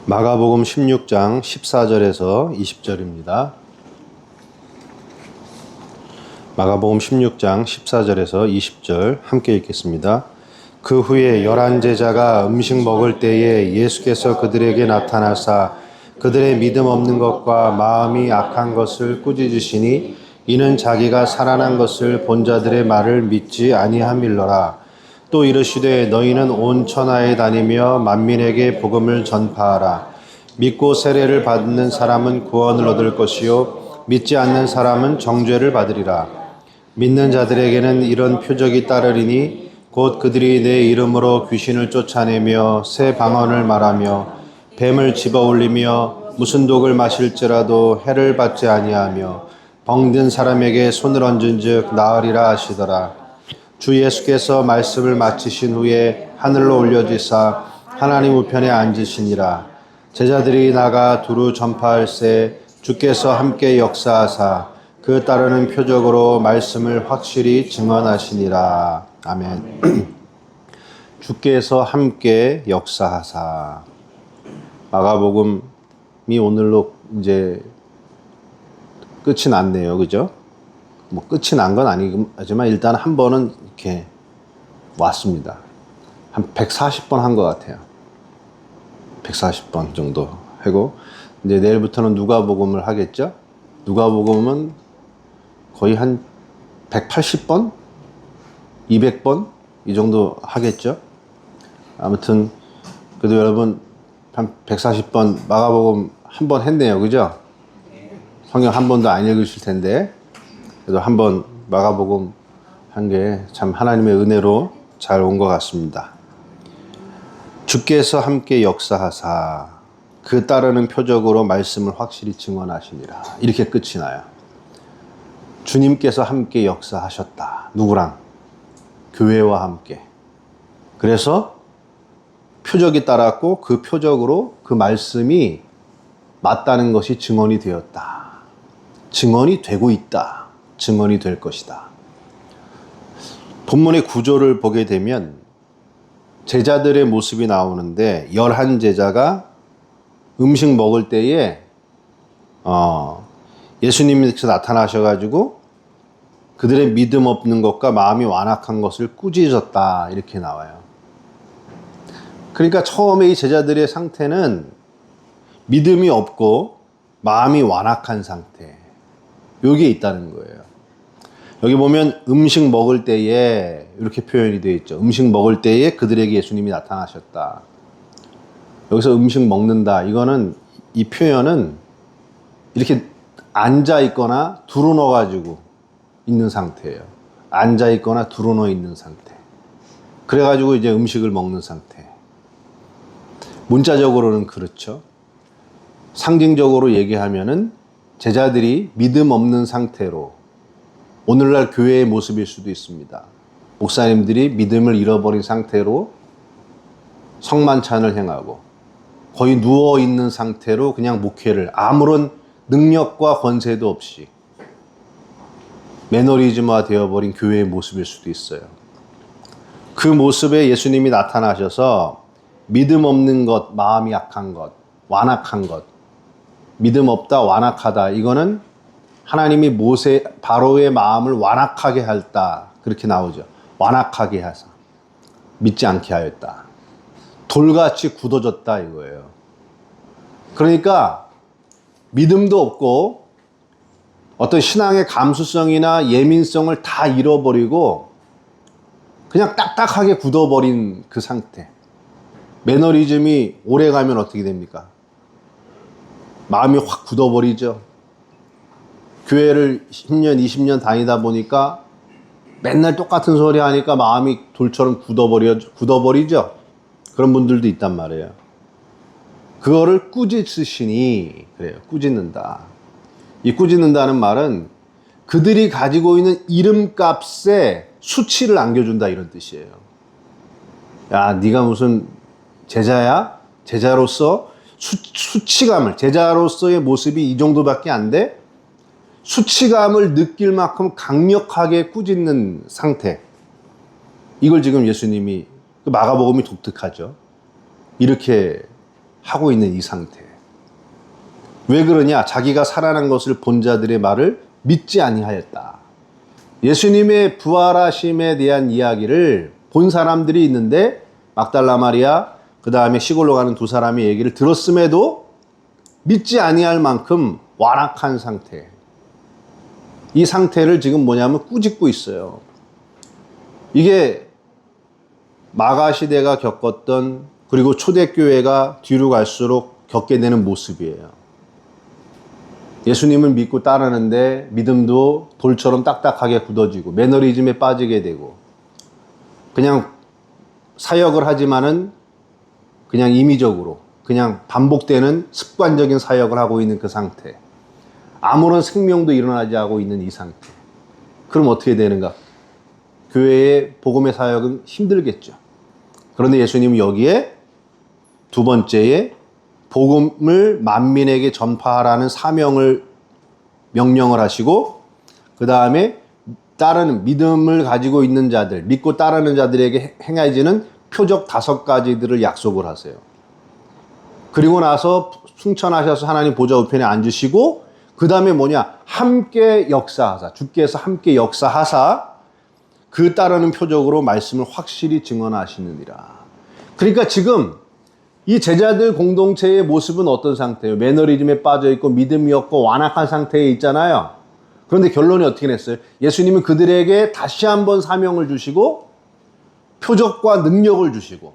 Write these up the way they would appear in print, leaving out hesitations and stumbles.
마가복음 16장 14절에서 20절입니다. 마가복음 16장 14절에서 20절 함께 읽겠습니다. 그 후에 11 제자가 음식 먹을 때에 예수께서 그들에게 나타나사 그들의 믿음 없는 것과 마음이 악한 것을 꾸짖으시니 이는 자기가 살아난 것을 본 자들의 말을 믿지 아니함일러라. 또 이르시되 너희는 온 천하에 다니며 만민에게 복음을 전파하라. 믿고 세례를 받는 사람은 구원을 얻을 것이요 믿지 않는 사람은 정죄를 받으리라. 믿는 자들에게는 이런 표적이 따르리니 곧 그들이 내 이름으로 귀신을 쫓아내며 새 방언을 말하며 뱀을 집어올리며 무슨 독을 마실지라도 해를 받지 아니하며 병든 사람에게 손을 얹은즉 나으리라 하시더라. 주 예수께서 말씀을 마치신 후에 하늘로 올려지사 하나님 우편에 앉으시니라. 제자들이 나가 두루 전파할새 주께서 함께 역사하사 그 따르는 표적으로 말씀을 확실히 증언하시니라. 아멘. 주께서 함께 역사하사. 마가복음이 오늘로 이제 끝이 났네요. 그죠? 뭐 끝이 난 건 아니지만 일단 한 번은 이렇게 왔습니다. 한 140번 한 것 같아요. 140번 정도 하고 이제 내일부터는 누가복음을 하겠죠. 누가복음은 거의 한 180번? 200번? 이 정도 하겠죠. 아무튼 그래도 여러분 한 140번 마가복음 한 번 했네요. 그죠? 성경 한 번도 안 읽으실 텐데 그래도 한번 마가복음 한 게 참 하나님의 은혜로 잘 온 것 같습니다. 주께서 함께 역사하사 그 따르는 표적으로 말씀을 확실히 증언하시니라. 이렇게 끝이 나요. 주님께서 함께 역사하셨다. 누구랑? 교회와 함께. 그래서 표적이 따랐고 그 표적으로 그 말씀이 맞다는 것이 증언이 되었다. 증언이 되고 있다. 증언이 될 것이다. 본문의 구조를 보게 되면 제자들의 모습이 나오는데 11 제자가 음식 먹을 때에 예수님께서 나타나셔가지고 그들의 믿음 없는 것과 마음이 완악한 것을 꾸짖었다. 이렇게 나와요. 그러니까 처음에 이 제자들의 상태는 믿음이 없고 마음이 완악한 상태. 여기에 있다는 거예요. 여기 보면 음식 먹을 때에 이렇게 표현이 되어 있죠. 음식 먹을 때에 그들에게 예수님이 나타나셨다. 여기서 음식 먹는다. 이 표현은 이렇게 앉아 있거나 두루누워 가지고 있는 상태예요. 앉아 있거나 두루누워 있는 상태. 그래 가지고 이제 음식을 먹는 상태. 문자적으로는 그렇죠. 상징적으로 얘기하면은 제자들이 믿음 없는 상태로 오늘날 교회의 모습일 수도 있습니다. 목사님들이 믿음을 잃어버린 상태로 성만찬을 행하고 거의 누워있는 상태로 그냥 목회를 아무런 능력과 권세도 없이 매너리즘화 되어버린 교회의 모습일 수도 있어요. 그 모습에 예수님이 나타나셔서 믿음 없는 것, 마음이 약한 것, 완악한 것, 믿음 없다, 완악하다. 이거는 하나님이 바로의 마음을 완악하게 했다. 그렇게 나오죠. 완악하게 하사. 믿지 않게 하였다. 돌같이 굳어졌다 이거예요. 그러니까 믿음도 없고 어떤 신앙의 감수성이나 예민성을 다 잃어버리고 그냥 딱딱하게 굳어버린 그 상태. 매너리즘이 오래 가면 어떻게 됩니까? 마음이 확 굳어버리죠. 교회를 10년, 20년 다니다 보니까 맨날 똑같은 소리 하니까 마음이 돌처럼 굳어버리죠. 그런 분들도 있단 말이에요. 그거를 꾸짖으시니, 그래요. 꾸짖는다. 이 꾸짖는다는 말은 그들이 가지고 있는 이름값에 수치를 안겨준다 이런 뜻이에요. 야, 네가 무슨 제자야? 제자로서 수치감을, 제자로서의 모습이 이 정도밖에 안 돼? 수치감을 느낄 만큼 강력하게 꾸짖는 상태. 이걸 지금 예수님이, 마가복음이 독특하죠. 이렇게 하고 있는 이 상태. 왜 그러냐? 자기가 살아난 것을 본 자들의 말을 믿지 아니하였다. 예수님의 부활하심에 대한 이야기를 본 사람들이 있는데 막달라 마리아, 그 다음에 시골로 가는 두 사람의 얘기를 들었음에도 믿지 아니할 만큼 완악한 상태. 이 상태를 지금 뭐냐면 꾸짖고 있어요. 이게 마가 시대가 겪었던, 그리고 초대교회가 뒤로 갈수록 겪게 되는 모습이에요. 예수님을 믿고 따르는데 믿음도 돌처럼 딱딱하게 굳어지고 매너리즘에 빠지게 되고, 그냥 사역을 하지만은 그냥 임의적으로 그냥 반복되는 습관적인 사역을 하고 있는 그 상태. 아무런 생명도 일어나지 않고 있는 이 상태. 그럼 어떻게 되는가? 교회의 복음의 사역은 힘들겠죠. 그런데 예수님은 여기에 두 번째에 복음을 만민에게 전파하라는 사명을 명령을 하시고, 그 다음에 따르는 믿음을 가지고 있는 자들, 믿고 따르는 자들에게 행해지는 표적 5가지들을 약속을 하세요. 그리고 나서 승천하셔서 하나님 보좌 우편에 앉으시고, 그 다음에 뭐냐? 함께 역사하사, 주께서 함께 역사하사 그 따르는 표적으로 말씀을 확실히 증언하시느니라. 그러니까 지금 이 제자들 공동체의 모습은 어떤 상태예요? 매너리즘에 빠져있고 믿음이 없고 완악한 상태에 있잖아요. 그런데 결론이 어떻게 냈어요? 예수님은 그들에게 다시 한번 사명을 주시고 표적과 능력을 주시고,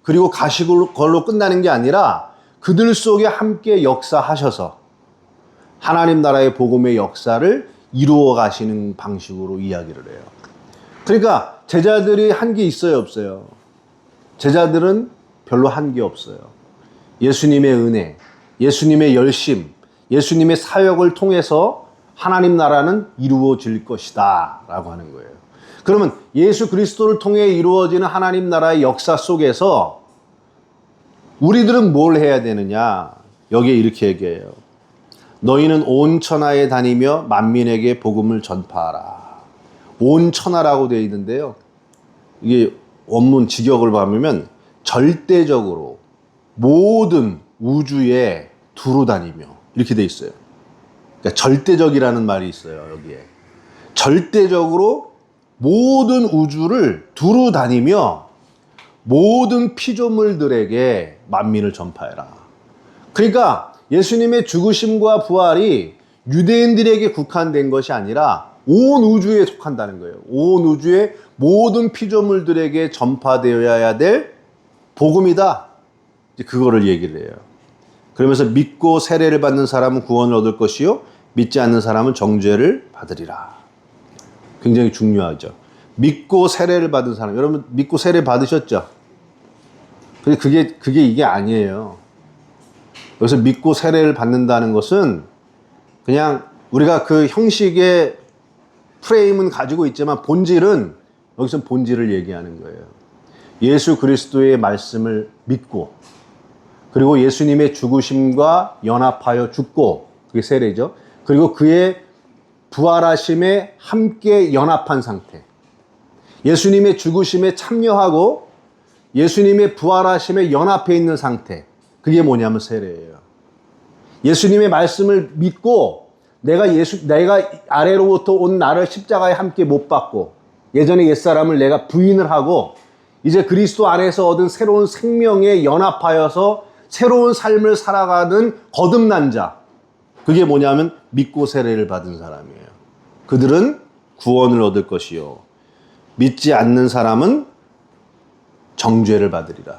그리고 가시고 걸로 끝나는 게 아니라 그들 속에 함께 역사하셔서 하나님 나라의 복음의 역사를 이루어 가시는 방식으로 이야기를 해요. 그러니까 제자들이 한 게 있어요, 없어요? 제자들은 별로 한 게 없어요. 예수님의 은혜, 예수님의 열심, 예수님의 사역을 통해서 하나님 나라는 이루어질 것이다 라고 하는 거예요. 그러면 예수 그리스도를 통해 이루어지는 하나님 나라의 역사 속에서 우리들은 뭘 해야 되느냐? 여기에 이렇게 얘기해요. 너희는 온 천하에 다니며 만민에게 복음을 전파하라. 온 천하라고 되어 있는데요, 이게 원문 직역을 보면 절대적으로 모든 우주에 두루 다니며 이렇게 되어 있어요. 그러니까 절대적이라는 말이 있어요, 여기에. 절대적으로 모든 우주를 두루 다니며 모든 피조물들에게 만민을 전파해라. 그러니까 예수님의 죽으심과 부활이 유대인들에게 국한된 것이 아니라 온 우주에 속한다는 거예요. 온 우주의 모든 피조물들에게 전파되어야 될 복음이다. 이제 그거를 얘기를 해요. 그러면서 믿고 세례를 받는 사람은 구원을 얻을 것이요 믿지 않는 사람은 정죄를 받으리라. 굉장히 중요하죠. 믿고 세례를 받은 사람, 여러분 믿고 세례 받으셨죠? 근데 그게 이게 아니에요. 여기서 믿고 세례를 받는다는 것은 그냥 우리가 그 형식의 프레임은 가지고 있지만 본질은, 여기서 본질을 얘기하는 거예요. 예수 그리스도의 말씀을 믿고, 그리고 예수님의 죽으심과 연합하여 죽고, 그게 세례죠. 그리고 그의 부활하심에 함께 연합한 상태. 예수님의 죽으심에 참여하고 예수님의 부활하심에 연합해 있는 상태. 그게 뭐냐면 세례예요. 예수님의 말씀을 믿고 내가 아래로부터 온 나를 십자가에 함께 못 박고 예전의 옛사람을 내가 부인을 하고 이제 그리스도 안에서 얻은 새로운 생명에 연합하여서 새로운 삶을 살아가는 거듭난 자. 그게 뭐냐면 믿고 세례를 받은 사람이에요. 그들은 구원을 얻을 것이요 믿지 않는 사람은 정죄를 받으리라.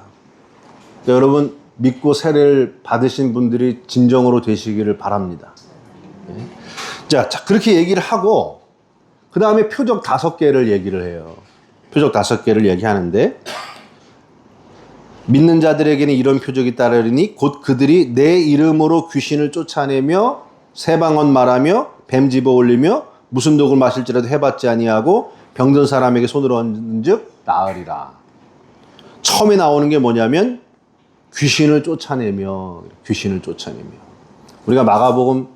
그러니까 여러분 믿고 세례를 받으신 분들이 진정으로 되시기를 바랍니다. 네. 자, 그렇게 얘기를 하고 그 다음에 표적 5개를 얘기를 해요. 표적 5개를 얘기하는데, 믿는 자들에게는 이런 표적이 따르리니 곧 그들이 내 이름으로 귀신을 쫓아내며 새방언 말하며 뱀 집어 올리며 무슨 독을 마실지라도 해봤지 아니하고 병든 사람에게 손을 얹은즉 나으리라. 처음에 나오는 게 뭐냐면 귀신을 쫓아내며. 우리가 마가복음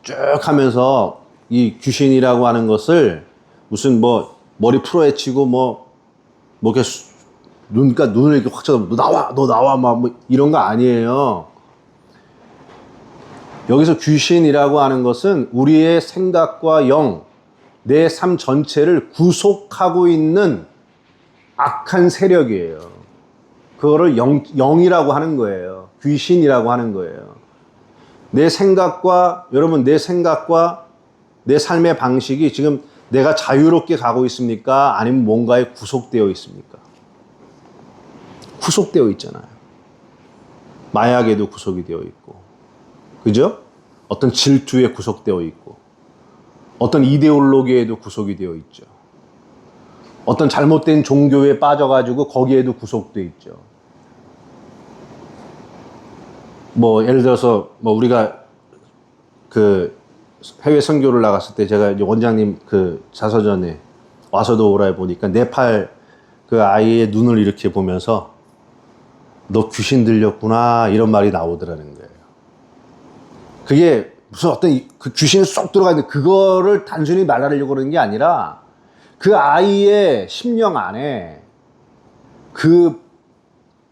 쭉 하면서 이 귀신이라고 하는 것을 무슨 머리 풀어헤치고 그러니까 눈을 이렇게 확 쳐다보고 너 나와 막 뭐 이런 거 아니에요. 여기서 귀신이라고 하는 것은 우리의 생각과 영, 내 삶 전체를 구속하고 있는 악한 세력이에요. 그거를 영이라고 하는 거예요. 귀신이라고 하는 거예요. 내 생각과 여러분 내 생각과 내 삶의 방식이 지금 내가 자유롭게 가고 있습니까? 아니면 뭔가에 구속되어 있습니까? 구속되어 있잖아요. 마약에도 구속이 되어 있고, 그죠? 어떤 질투에 구속되어 있고, 어떤 이데올로기에도 구속이 되어 있죠. 어떤 잘못된 종교에 빠져가지고 거기에도 구속되어 있죠. 뭐 예를 들어서 뭐 우리가 그 해외 선교를 나갔을 때 제가 이제 원장님 그 자서전에 와서도 오라 보니까 네팔 그 아이의 눈을 이렇게 보면서 너 귀신 들렸구나 이런 말이 나오더라는 거예요. 그게 무슨 어떤 그 귀신이 쏙 들어가 있는데 그거를 단순히 말하려고 그러는 게 아니라 그 아이의 심령 안에 그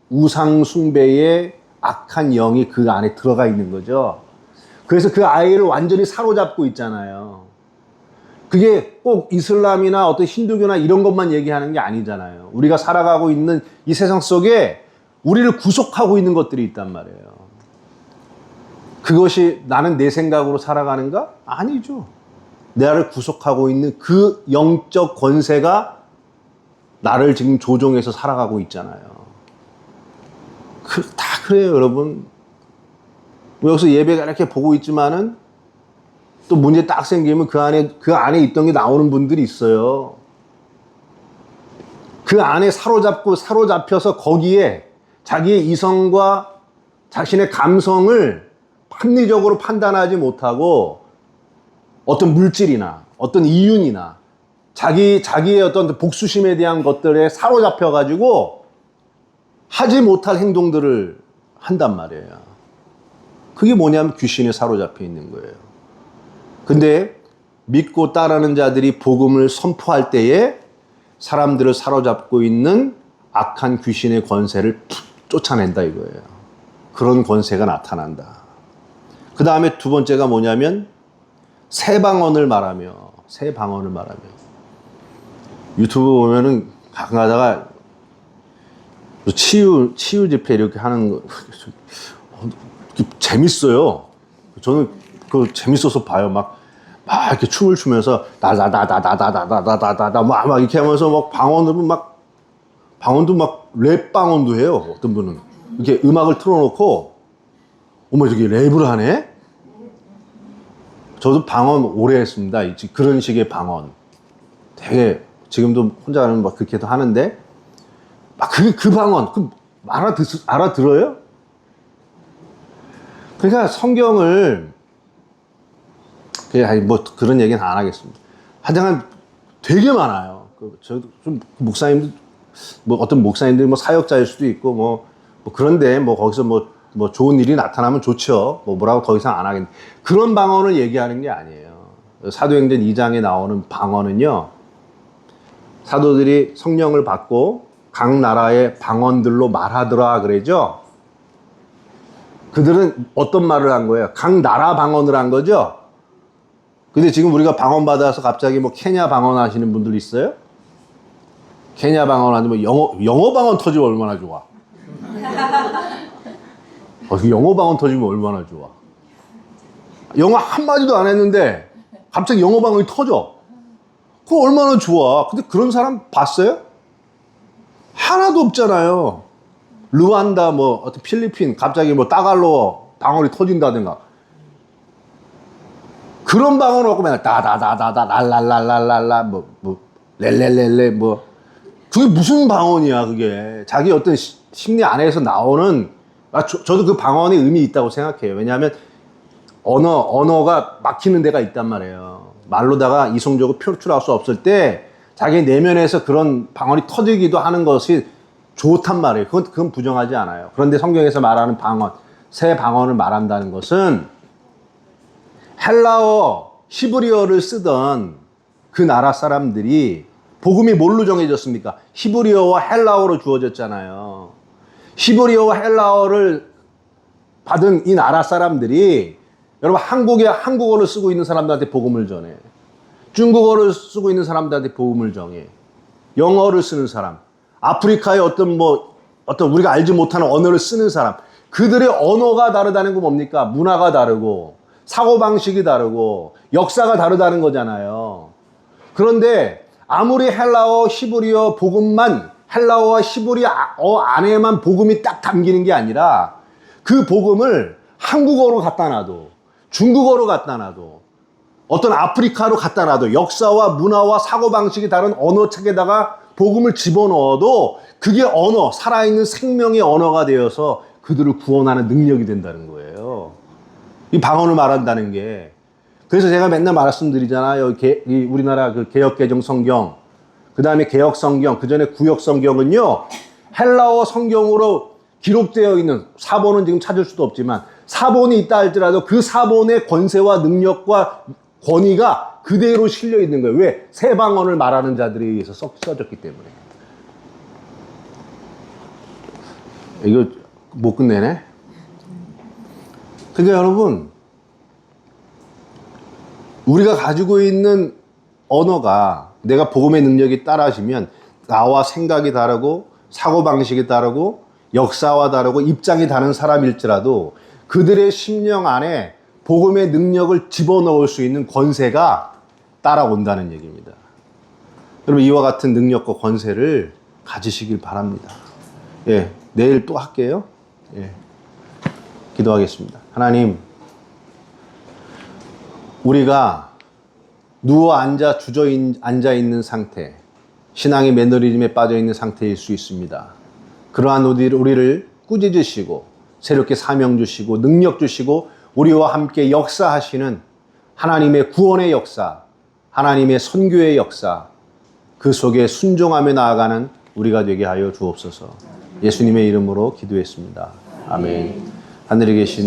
우상 숭배의 악한 영이 그 안에 들어가 있는 거죠. 그래서 그 아이를 완전히 사로잡고 있잖아요. 그게 꼭 이슬람이나 어떤 힌두교나 이런 것만 얘기하는 게 아니잖아요. 우리가 살아가고 있는 이 세상 속에 우리를 구속하고 있는 것들이 있단 말이에요. 그것이 나는 내 생각으로 살아가는가? 아니죠. 나를 구속하고 있는 그 영적 권세가 나를 지금 조종해서 살아가고 있잖아요. 다 그래요, 여러분. 여기서 예배가 이렇게 보고 있지만은 또 문제 딱 생기면 그 안에 있던 게 나오는 분들이 있어요. 그 안에 사로잡혀서 거기에 자기의 이성과 자신의 감성을 합리적으로 판단하지 못하고 어떤 물질이나 어떤 이윤이나 자기의 어떤 복수심에 대한 것들에 사로잡혀가지고 하지 못할 행동들을 한단 말이에요. 그게 뭐냐면 귀신에 사로잡혀 있는 거예요. 근데 믿고 따르는 자들이 복음을 선포할 때에 사람들을 사로잡고 있는 악한 귀신의 권세를 쫓아낸다 이거예요. 그런 권세가 나타난다. 그 다음에 두 번째가 뭐냐면 새 방언을 말하며 유튜브 보면은 가끔 가다가 치유 집회 이렇게 하는 거 재밌어요. 저는 그 재밌어서 봐요. 막 이렇게 춤을 추면서 나다다다다다다다다다 막 이렇게 하면서 방언도 막 랩 방언도 해요. 어떤 분은 이렇게 음악을 틀어놓고 어머 저기 랩을 하네. 저도 방언 오래 했습니다. 그런 식의 방언 되게 지금도 혼자 하는 막 그렇게도 하는데 막 그 방언 알아들어요? 그러니까 성경을 그냥 뭐 그런 얘기는 안 하겠습니다. 하여간 되게 많아요. 저도 좀 목사님들 뭐 어떤 목사님들이 뭐 사역자일 수도 있고 뭐 그런데 뭐 거기서 뭐 좋은 일이 나타나면 좋죠. 뭐라고 더 이상 안 하겠는데 그런 방언을 얘기하는 게 아니에요. 사도행전 2장에 나오는 방언은요. 사도들이 성령을 받고 각 나라의 방언들로 말하더라 그러죠. 그들은 어떤 말을 한 거예요? 각 나라 방언을 한 거죠. 근데 지금 우리가 방언 받아서 갑자기 뭐 케냐 방언 하시는 분들 있어요? 케냐 방언 하면 영어 방언 터지면 얼마나 좋아. 영어 방언 터지면 얼마나 좋아. 영어 한마디도 안 했는데 갑자기 영어 방언이 터져. 그거 얼마나 좋아. 근데 그런 사람 봤어요? 하나도 없잖아요. 루안다 어떤 필리핀 갑자기 따갈로 방언이 터진다든가. 그런 방언을 갖고 맨날 다다다다다 랄랄랄랄랄라 렐렐렐레 그게 무슨 방언이야 그게. 자기 어떤 심리 안에서 나오는 저도 그 방언에 의미 있다고 생각해요. 왜냐하면 언어가 막히는 데가 있단 말이에요. 말로다가 이성적으로 표출할 수 없을 때 자기 내면에서 그런 방언이 터지기도 하는 것이 좋단 말이에요. 그건 부정하지 않아요. 그런데 성경에서 말하는 방언, 새 방언을 말한다는 것은 헬라어, 히브리어를 쓰던 그 나라 사람들이 복음이 뭘로 정해졌습니까? 히브리어와 헬라어로 주어졌잖아요. 히브리어와 헬라어를 받은 이 나라 사람들이 여러분 한국어를 쓰고 있는 사람들한테 복음을 전해. 중국어를 쓰고 있는 사람들한테 복음을 정해. 영어를 쓰는 사람, 아프리카의 어떤 우리가 알지 못하는 언어를 쓰는 사람, 그들의 언어가 다르다는 건 뭡니까? 문화가 다르고 사고방식이 다르고 역사가 다르다는 거잖아요. 그런데 아무리 헬라어, 히브리어 복음만 헬라어와 히브리어 안에만 복음이 딱 담기는 게 아니라 그 복음을 한국어로 갖다 놔도 중국어로 갖다 놔도 어떤 아프리카로 갖다 놔도 역사와 문화와 사고방식이 다른 언어책에다가 복음을 집어넣어도 그게 언어, 살아있는 생명의 언어가 되어서 그들을 구원하는 능력이 된다는 거예요. 이 방언을 말한다는 게. 그래서 제가 맨날 말씀드리잖아요. 우리나라 그 개역개정 성경, 그 다음에 개역 성경, 그 전에 구역 성경은요, 헬라어 성경으로 기록되어 있는 사본은 지금 찾을 수도 없지만 사본이 있다 할지라도 그 사본의 권세와 능력과 권위가 그대로 실려 있는 거예요. 왜? 새 방언을 말하는 자들에 의해서 써졌기 때문에. 이거 못 끝내네? 그러니까 여러분, 우리가 가지고 있는 언어가 내가 복음의 능력이 따라지면 나와 생각이 다르고 사고방식이 다르고 역사와 다르고 입장이 다른 사람일지라도 그들의 심령 안에 복음의 능력을 집어넣을 수 있는 권세가 따라온다는 얘기입니다. 여러분, 이와 같은 능력과 권세를 가지시길 바랍니다. 예, 내일 또 할게요. 예, 기도하겠습니다. 하나님, 우리가 누워 앉아 앉아 있는 상태, 신앙의 매너리즘에 빠져 있는 상태일 수 있습니다. 그러한 우리를 꾸짖으시고 새롭게 사명 주시고 능력 주시고 우리와 함께 역사하시는 하나님의 구원의 역사, 하나님의 선교의 역사, 그 속에 순종하며 나아가는 우리가 되게 하여 주옵소서. 예수님의 이름으로 기도했습니다. 아멘. 하늘에 계신